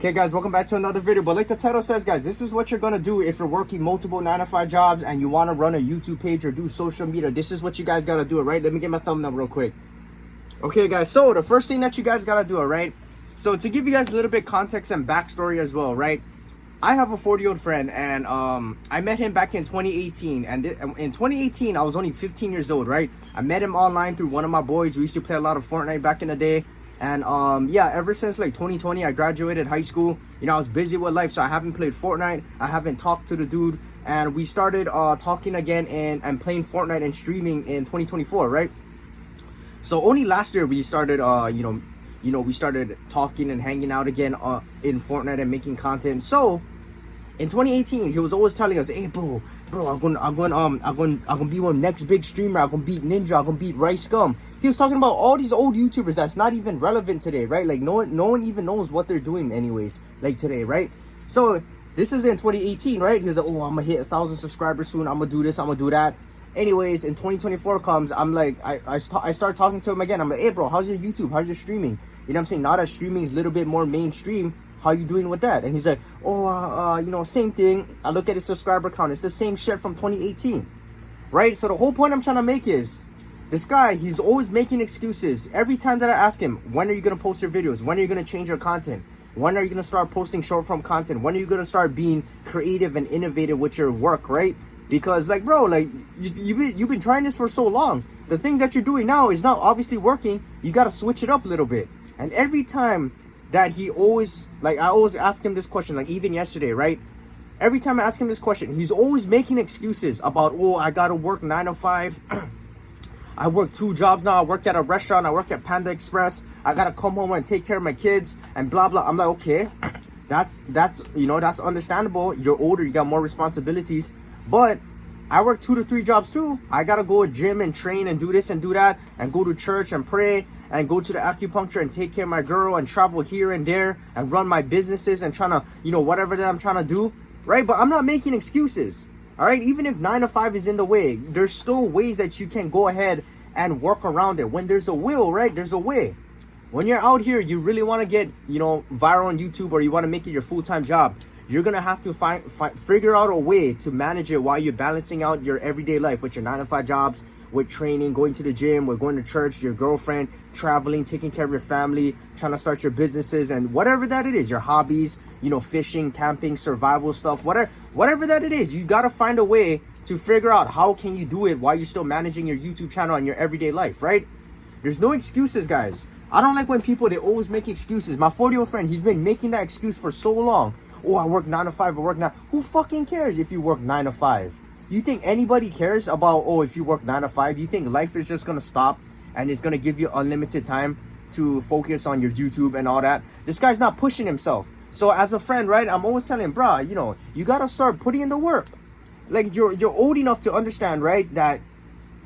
Okay guys, welcome back to another video. But like the title says, guys, this is what you're gonna do if you're working multiple 9-to-5 jobs and you want to run a YouTube page or do social media. This is what you guys gotta do, it right? Let me get my thumbnail real quick. Okay guys, so the first thing that you guys gotta do, right? So to give you guys a little bit context and backstory as well, right? I have a 40-year-old friend, and I met him back in 2018, and in 2018 I was only 15 years old, right? I met him online through one of my boys. We used to play a lot of Fortnite back in the day. And yeah, ever since like 2020, I graduated high school. You know, I was busy with life, so I haven't played Fortnite. I haven't talked to the dude, and we started talking again and playing Fortnite and streaming in 2024, right? So only last year we started we started talking and hanging out again in Fortnite and making content. So in 2018, he was always telling us, "Hey, bro, I'm gonna be one next big streamer. I'm gonna beat Ninja. I'm gonna beat Rice Scum." He was talking about all these old YouTubers that's not even relevant today, right? Like no one even knows what they're doing anyways, like today, right? So this is in 2018, right? He was like, "Oh, I'm gonna hit 1,000 subscribers soon. I'm gonna do this. I'm gonna do that." Anyways, in 2024 comes, I'm like, I start talking to him again. I'm like, "Hey, bro, how's your YouTube? How's your streaming?" You know what I'm saying? Now that streaming is a little bit more mainstream, how you doing with that? And he's like, "Oh, same thing." I look at his subscriber count. It's the same shit from 2018, right? So the whole point I'm trying to make is, this guy, he's always making excuses. Every time that I ask him, "When are you going to post your videos? When are you going to change your content? When are you going to start posting short form content? When are you going to start being creative and innovative with your work," right? Because like, bro, like you've been trying this for so long. The things that you're doing now is not obviously working. You got to switch it up a little bit. And every time that he always, like, I always ask him this question, like even yesterday, right? Every time I ask him this question, he's always making excuses about, "Oh, I got to work 9 to 5. I work 2 jobs now. I work at a restaurant. I work at Panda Express. I got to come home and take care of my kids and blah, blah." I'm like, okay, that's understandable. You're older. You got more responsibilities. But I work 2 to 3 jobs too. I got to go to gym and train and do this and do that and go to church and pray and go to the acupuncture and take care of my girl and travel here and there and run my businesses and trying to, whatever that I'm trying to do, right? But I'm not making excuses, all right? Even if 9 to 5 is in the way, there's still ways that you can go ahead and work around it. When there's a will, right, there's a way. When you're out here, you really want to get, viral on YouTube, or you want to make it your full-time job, you're going to have to figure out a way to manage it while you're balancing out your everyday life with your 9 to 5 jobs, with training, going to the gym, with going to church, your girlfriend, traveling, taking care of your family, trying to start your businesses, and whatever that it is, your hobbies, fishing, camping, survival stuff, whatever that it is. You got to find a way to figure out how can you do it while you're still managing your YouTube channel and your everyday life, right? There's no excuses, guys. I don't like when people, they always make excuses. My 40-year-old friend, he's been making that excuse for so long. "Oh, I work 9 to 5, I work 9. Who fucking cares if you work 9 to 5? You think anybody cares about, if you work 9 to 5? You think life is just going to stop and it's going to give you unlimited time to focus on your YouTube and all that? This guy's not pushing himself. So as a friend, right, I'm always telling him, "Bro, you got to start putting in the work." Like you're old enough to understand, right, that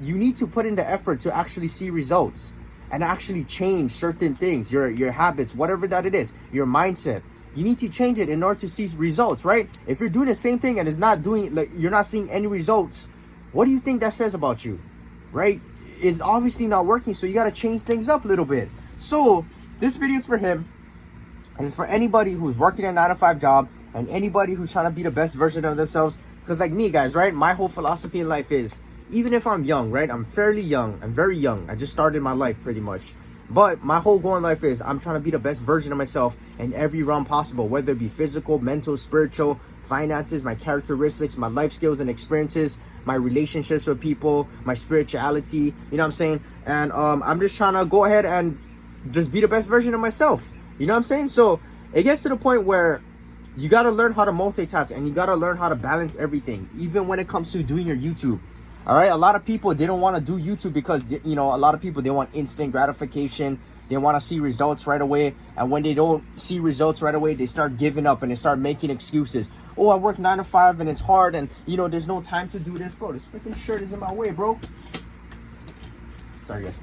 you need to put in the effort to actually see results and actually change certain things, your habits, whatever that it is, your mindset. You need to change it in order to see results, right? If you're doing the same thing and it's not doing, like, you're not seeing any results, what do you think that says about you, right? It's obviously not working, so you got to change things up a little bit. So this video is for him, and it's for anybody who's working a 9 to 5 job and anybody who's trying to be the best version of themselves. Because like me, guys, right, my whole philosophy in life is, even if I'm young, right, I'm fairly young, I'm very young, I just started my life pretty much. But my whole goal in life is I'm trying to be the best version of myself in every realm possible, whether it be physical, mental, spiritual, finances, my characteristics, my life skills and experiences, my relationships with people, my spirituality, you know what I'm saying? And I'm just trying to go ahead and just be the best version of myself, you know what I'm saying? So it gets to the point where you got to learn how to multitask, and you got to learn how to balance everything, even when it comes to doing your YouTube. All right, a lot of people, they don't want to do YouTube because, a lot of people, they want instant gratification. They want to see results right away. And when they don't see results right away, they start giving up and they start making excuses. "Oh, I work 9 to 5 and it's hard, and, there's no time to do this." Bro, this freaking shirt is in my way, bro. Sorry, guys.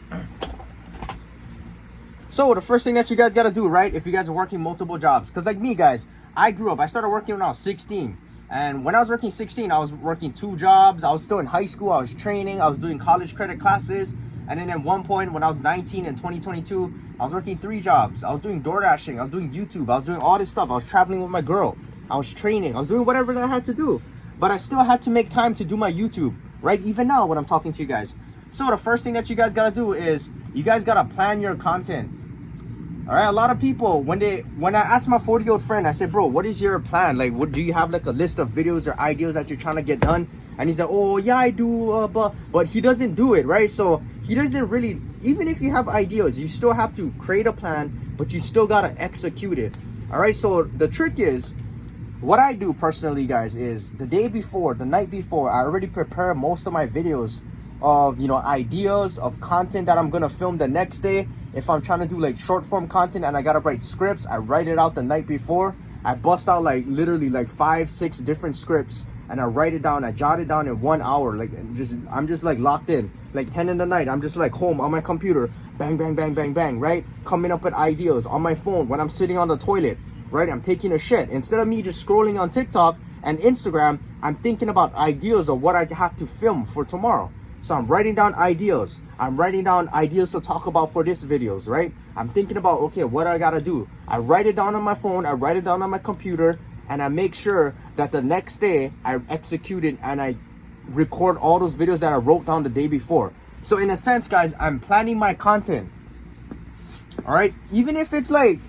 So the first thing that you guys got to do, right, if you guys are working multiple jobs, because like me, guys, I started working when I was 16. And when I was working 16, I was working 2 jobs. I was still in high school. I was training. I was doing college credit classes. And then at one point when I was 19 in 2022, I was working 3 jobs. I was doing door dashing, I was doing YouTube, I was doing all this stuff. I was traveling with my girl, I was training, I was doing whatever that I had to do. But I still had to make time to do my YouTube, right? Even now when I'm talking to you guys. So the first thing that you guys gotta do is you guys gotta plan your content. All right, a lot of people, when I asked my 40-year-old friend, I said, bro, what is your plan? Like, what do you have, like a list of videos or ideas that you're trying to get done? And he's like, oh yeah, I do, but he doesn't do it, right? So he doesn't really, even if you have ideas, you still have to create a plan, but you still gotta execute it. All right, so the trick is, what I do personally, guys, is the day before, the night before, I already prepare most of my videos of, you know, ideas of content that I'm gonna film the next day. If I'm trying to do like short form content and I gotta write scripts, I write it out the night before. I bust out like literally like 5-6 different scripts and I write it down. I jot it down in 1 hour. Like I'm just like locked in, like 10 in the night. I'm just like home on my computer, bang, bang, bang, bang, bang, right? Coming up with ideas on my phone when I'm sitting on the toilet, right? I'm taking a shit. Instead of me just scrolling on TikTok and Instagram, I'm thinking about ideas of what I have to film for tomorrow. So I'm writing down ideas. I'm writing down ideas to talk about for this videos, right? I'm thinking about, okay, what I gotta do. I write it down on my phone, I write it down on my computer, and I make sure that the next day I execute it and I record all those videos that I wrote down the day before. So in a sense, guys, I'm planning my content. All right, even if it's like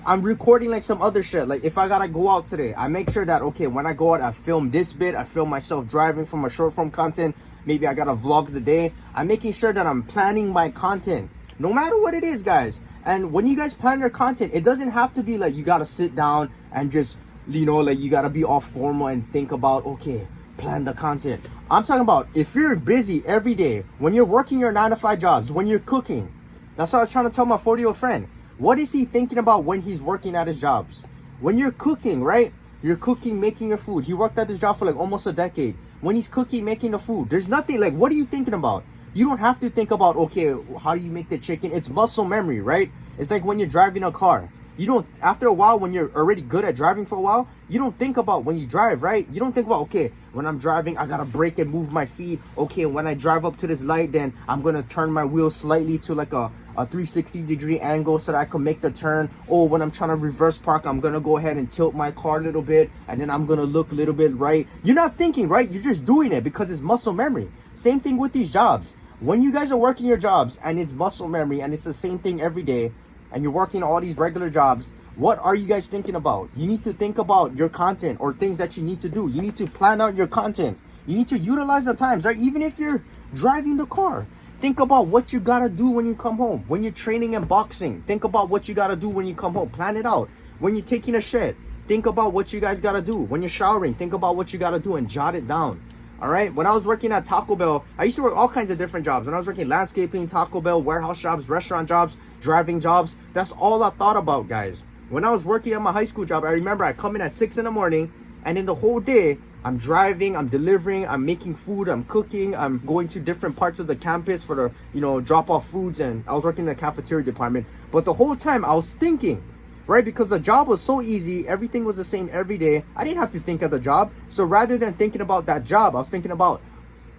I'm recording like some other shit. Like if I gotta go out today, I make sure that, okay, when I go out, I film this bit, I film myself driving for my short form content. Maybe I gotta vlog the day. I'm making sure that I'm planning my content, no matter what it is, guys. And when you guys plan your content, it doesn't have to be like you gotta sit down and just, you know, like you gotta be all formal and think about, okay, plan the content. I'm talking about if you're busy every day, when you're working your 9-to-5 jobs, when you're cooking. That's what I was trying to tell my 40-year-old friend. What is he thinking about when he's working at his jobs? When you're cooking, right? You're cooking, making your food. He worked at this job for like almost a decade. When he's cooking, making the food, there's nothing like, what are you thinking about? You don't have to think about, okay, how do you make the chicken? It's muscle memory, right? It's like when you're driving a car. You don't, after a while, when you're already good at driving for a while, you don't think about when you drive, right? You don't think about, okay, when I'm driving, I gotta brake and move my feet. Okay, when I drive up to this light, then I'm gonna turn my wheel slightly to like a 360-degree angle so that I can make the turn. Oh, when I'm trying to reverse park, I'm gonna go ahead and tilt my car a little bit, and then I'm gonna look a little bit right. You're not thinking, right? You're just doing it because it's muscle memory. Same thing with these jobs. When you guys are working your jobs and it's muscle memory and it's the same thing every day, and you're working all these regular jobs, what are you guys thinking about? You need to think about your content or things that you need to do. You need to plan out your content. You need to utilize the times, right? Even if you're driving the car, think about what you gotta do when you come home. When you're training and boxing, think about what you gotta do when you come home. Plan it out. When you're taking a shit, think about what you guys gotta do. When you're showering, think about what you gotta do and jot it down. All right. When I was working at Taco Bell, I used to work all kinds of different jobs. When I was working landscaping, Taco Bell, warehouse jobs, restaurant jobs, driving jobs, that's all I thought about, guys. When I was working at my high school job, I remember I come in at 6 in the morning, and in the whole day, I'm driving, I'm delivering, I'm making food, I'm cooking, I'm going to different parts of the campus for the, you know, drop off foods, and I was working in the cafeteria department. But the whole time I was thinking, right? Because the job was so easy, everything was the same every day. I didn't have to think of the job. So rather than thinking about that job, I was thinking about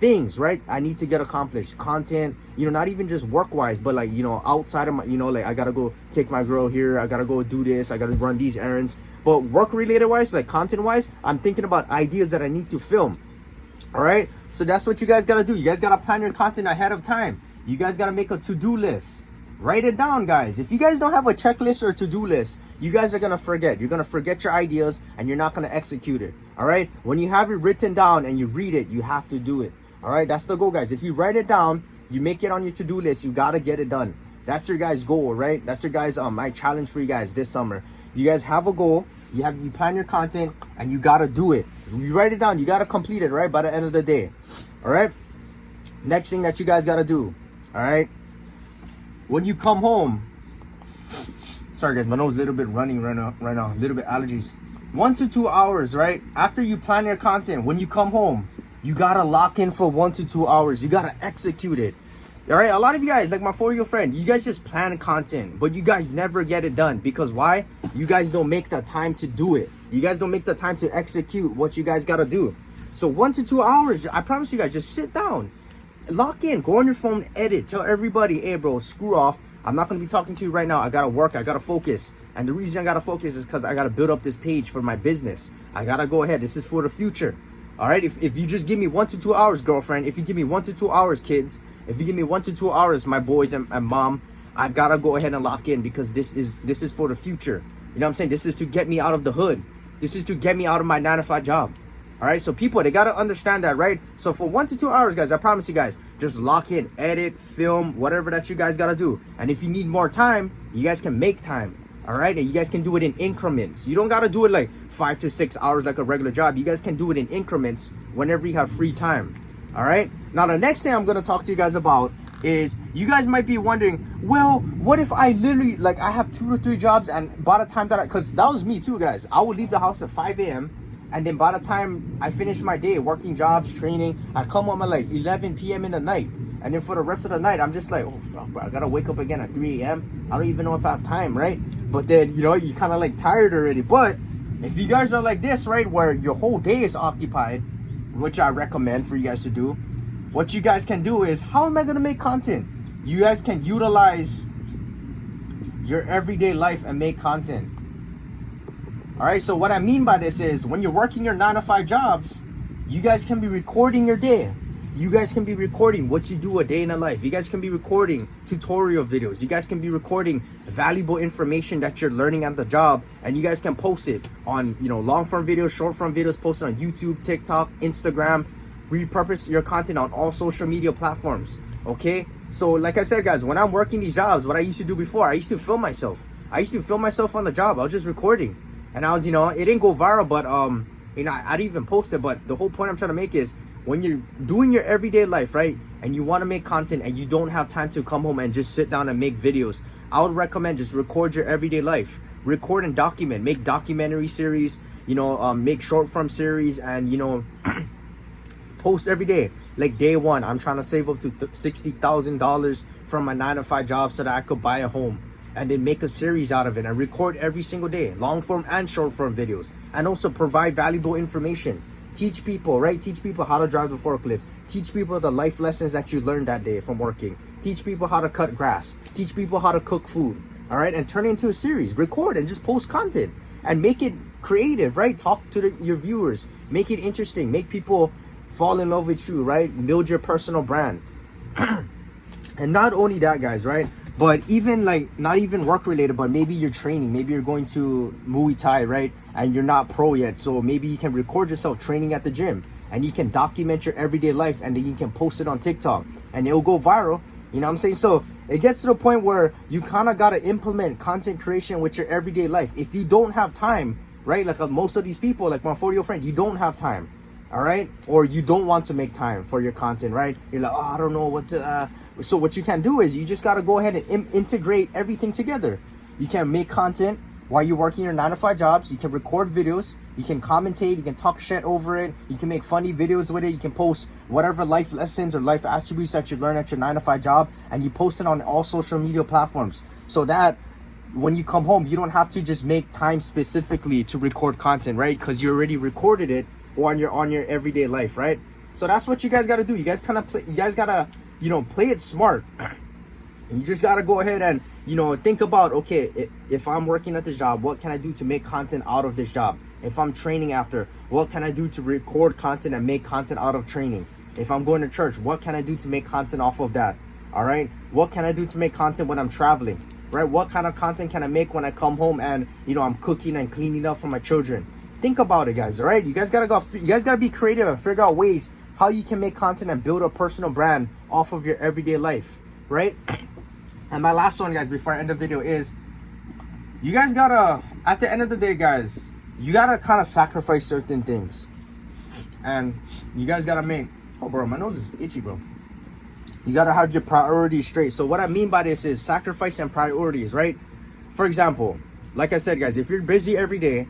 things, right? I need to get accomplished, content, you know, not even just work wise, but like, you know, outside of my, you know, like I gotta go take my girl here, I gotta go do this, I gotta run these errands. But work related wise, like content wise, I'm thinking about ideas that I need to film. All right, so that's what you guys gotta do. You guys gotta plan your content ahead of time. You guys gotta make a to-do list. Write it down, guys. If you guys don't have a checklist or to-do list, you guys are gonna forget. You're gonna forget your ideas and you're not gonna execute it. All right, when you have it written down and you read it, you have to do it. All right, that's the goal, guys. If you write it down, you make it on your to-do list, you gotta get it done. That's your guys' goal, right? That's your guys' my challenge for you guys this summer. You guys have a goal, you plan your content, and you gotta do it. You write it down, you gotta complete it, right, by the end of the day. All right, next thing that you guys gotta do, all right, when you come home, sorry guys, my nose is a little bit running right now, a little bit allergies. 1 to 2 hours, right, after you plan your content, when you come home, you gotta lock in for 1 to 2 hours. You gotta execute it. All right, a lot of you guys, like my 4-year friend, you guys just plan content, but you guys never get it done. Because why? You guys don't make the time to do it. You guys don't make the time to execute what you guys gotta do. So 1 to 2 hours, I promise you guys, just sit down. lock in, go on your phone, edit, tell everybody, hey bro, screw off. I'm not gonna be talking to you right now. I gotta work, I gotta focus. And the reason I gotta focus is because I gotta build up this page for my business. I gotta go ahead. This is for the future. All right, if you just give me 1 to 2 hours, girlfriend, if you give me 1 to 2 hours, kids, if you give me 1 to 2 hours, my boys and mom, I gotta go ahead and lock in, because this is for the future. You know what I'm saying? This is to get me out of the hood. This is to get me out of my 9-to-5 job. All right, so people, they gotta understand that, right? So for 1 to 2 hours, guys, I promise you guys, just lock in, edit, film, whatever that you guys gotta do. And if you need more time, you guys can make time. All right, and you guys can do it in increments. You don't gotta do it like 5 to 6 hours like a regular job. You guys can do it in increments whenever you have free time. All right, now the next thing I'm gonna talk to you guys about is, you guys might be wondering, well, what if I literally, like, I have 2 to 3 jobs, and by the time that because that was me too, guys. I would leave the house at 5 a.m. and then by the time I finish my day working jobs, training, I come home at like 11 p.m. in the night. And then for the rest of the night, I'm just like, oh, fuck, bro, I gotta wake up again at 3 a.m. I don't even know if I have time, right? But then, you know, you kind of like tired already. But if you guys are like this, right, where your whole day is occupied, which I recommend for you guys to do, what you guys can do is, how am I gonna make content? You guys can utilize your everyday life and make content. All right, so what I mean by this is, when you're working your 9-to-5 jobs, you guys can be recording your day. You guys can be recording what you do a day in a life. You guys can be recording tutorial videos. You guys can be recording valuable information that you're learning at the job, and you guys can post it on, you know, long form videos, short form videos, post it on YouTube, TikTok, Instagram. Repurpose your content on all social media platforms. Okay, so like I said, guys, when I'm working these jobs, what I used to do before, I used to film myself. I used to film myself on the job. I was just recording, and I was, you know, it didn't go viral, but you know, I didn't even post it. But the whole point I'm trying to make is, when you're doing your everyday life, right, and you want to make content and you don't have time to come home and just sit down and make videos, I would recommend just record your everyday life. Record and document. Make documentary series, you know, make short form series, and, you know, post every day. Like day one, I'm trying to save up to $60,000 from my 9-to-5 job so that I could buy a home, and then make a series out of it and record every single day, long form and short form videos, and also provide valuable information. Teach people, right? Teach people how to drive the forklift. Teach people the life lessons that you learned that day from working. Teach people how to cut grass. Teach people how to cook food. All right, and turn it into a series. Record and just post content and make it creative, right? Talk to your viewers. Make it interesting. Make people fall in love with you, right? Build your personal brand. And not only that, guys, right? But even like, not even work related, but maybe you're training, maybe you're going to Muay Thai, right? And you're not pro yet. So maybe you can record yourself training at the gym, and you can document your everyday life, and then you can post it on TikTok, and it'll go viral. You know what I'm saying? So it gets to the point where you kind of got to implement content creation with your everyday life. If you don't have time, right? Like most of these people, like my 40-year-old friend, you don't have time. All right, or you don't want to make time for your content, right? You're like, oh, I don't know what to so what you can do is, you just got to go ahead and integrate everything together. You can make content while you're working your 9-to-5 jobs. You can record videos, you can commentate, you can talk shit over it, you can make funny videos with it, you can post whatever life lessons or life attributes that you learn at your 9-to-5 job, and you post it on all social media platforms, so that when you come home, you don't have to just make time specifically to record content, right? Because you already recorded it on your everyday life, right? So that's what you guys got to do. You guys kind of play, you guys got to, you know, play it smart. You just got to go ahead and, you know, think about, okay, if I'm working at this job, what can I do to make content out of this job? If I'm training after, what can I do to record content and make content out of training? If I'm going to church, what can I do to make content off of that? All right, what can I do to make content when I'm traveling, right? What kind of content can I make when I come home and, you know, I'm cooking and cleaning up for my children? Think about it, guys. All right, you guys gotta be creative and figure out ways how you can make content and build a personal brand off of your everyday life, right? And my last one, guys, before I end the video, is you guys gotta, at the end of the day, guys, you gotta kind of sacrifice certain things, and you guys gotta make, oh bro, my nose is itchy, bro. You gotta have your priorities straight. So what I mean by this is sacrifice and priorities, right? For example, like I said, guys, if you're busy every day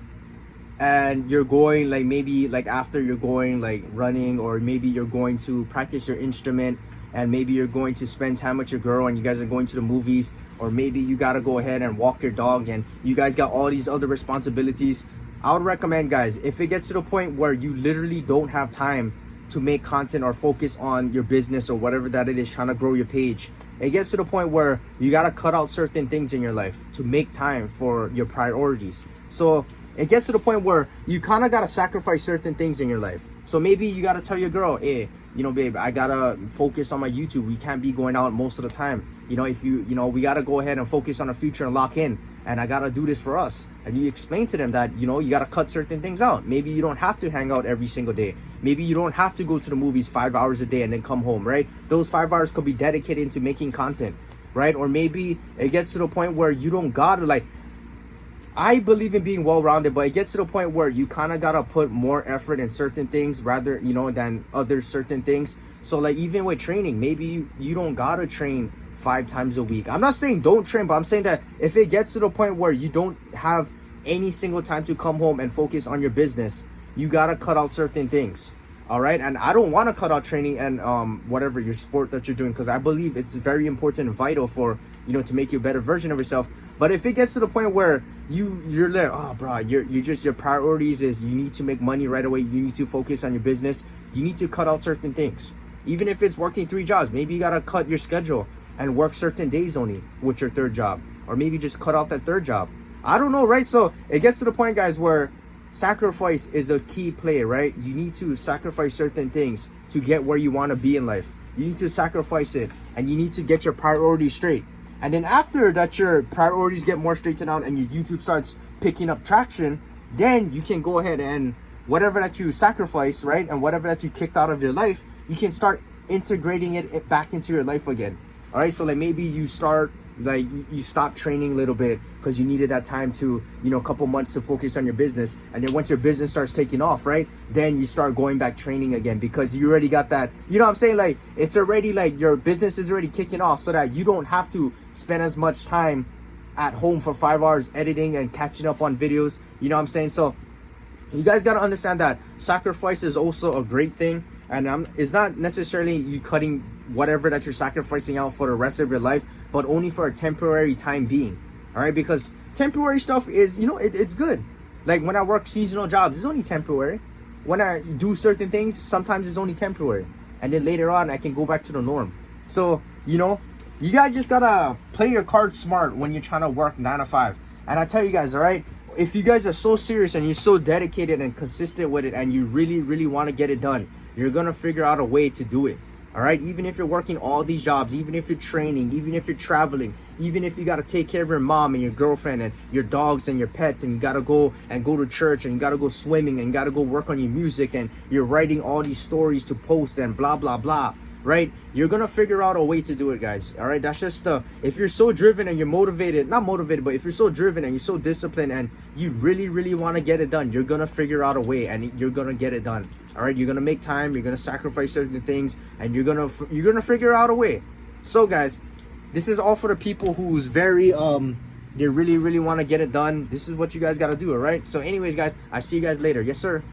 and you're going, like, maybe like after you're going like running, or maybe you're going to practice your instrument, and maybe you're going to spend time with your girl, and you guys are going to the movies, or maybe you got to go ahead and walk your dog, and you guys got all these other responsibilities, I would recommend, guys, if it gets to the point where you literally don't have time to make content or focus on your business or whatever that it is, trying to grow your page, it gets to the point where you got to cut out certain things in your life to make time for your priorities. So it gets to the point where you kind of got to sacrifice certain things in your life. So maybe you got to tell your girl, hey, you know, babe, I got to focus on my YouTube. We can't be going out most of the time. You know, if you know, we got to go ahead and focus on the future and lock in. And I got to do this for us. And you explain to them that, you know, you got to cut certain things out. Maybe you don't have to hang out every single day. Maybe you don't have to go to the movies 5 hours a day and then come home, right? Those 5 hours could be dedicated into making content, right? Or maybe it gets to the point where you don't got to, like, I believe in being well-rounded, but it gets to the point where you kind of got to put more effort in certain things rather, you know, than other certain things. So like even with training, maybe you don't got to train 5 times a week. I'm not saying don't train, but I'm saying that if it gets to the point where you don't have any single time to come home and focus on your business, you got to cut out certain things. All right. And I don't want to cut out training and whatever your sport that you're doing, because I believe it's very important and vital for, you know, to make you a better version of yourself. But if it gets to the point where you're like, oh bro, you're just, your priorities is you need to make money right away, you need to focus on your business, you need to cut out certain things. Even if it's working 3 jobs, maybe you got to cut your schedule and work certain days only with your 3rd job, or maybe just cut off that 3rd job. I don't know, right? So it gets to the point, guys, where sacrifice is a key play, right? You need to sacrifice certain things to get where you want to be in life. You need to sacrifice it, and you need to get your priorities straight. And then after that, your priorities get more straightened out and your YouTube starts picking up traction, then you can go ahead and whatever that you sacrifice, right, and whatever that you kicked out of your life, you can start integrating it back into your life again. All right, so like maybe you start, like you stop training a little bit because you needed that time to, you know, a couple months to focus on your business. And then once your business starts taking off, right, then you start going back training again because you already got that, you know what I'm saying? Like it's already like your business is already kicking off so that you don't have to spend as much time at home for 5 hours editing and catching up on videos. You know what I'm saying? So you guys got to understand that sacrifice is also a great thing. And it's not necessarily you cutting whatever that you're sacrificing out for the rest of your life, but only for a temporary time being. All right, because temporary stuff is, you know, it's good. Like when I work seasonal jobs, it's only temporary. When I do certain things, sometimes it's only temporary, and then later on I can go back to the norm. So, you know, you guys just gotta play your cards smart when you're trying to work 9 to 5. And I tell you guys, all right, if you guys are so serious and you're so dedicated and consistent with it, and you really, really want to get it done, you're gonna figure out a way to do it. All right, even if you're working all these jobs, even if you're training, even if you're traveling, even if you got to take care of your mom and your girlfriend and your dogs and your pets, and you got to go to church, and you got to go swimming, and you got to go work on your music, and you're writing all these stories to post and blah blah blah, right? You're gonna figure out a way to do it, guys. All right, that's just if you're so driven and you're motivated, not motivated, but if you're so driven and you're so disciplined and you really, really want to get it done, you're gonna figure out a way and you're gonna get it done. All right, you're gonna make time, you're gonna sacrifice certain things, and you're gonna figure out a way. So guys, this is all for the people who's very they really, really want to get it done. This is what you guys got to do. All right, so anyways, guys, I see you guys later. Yes sir.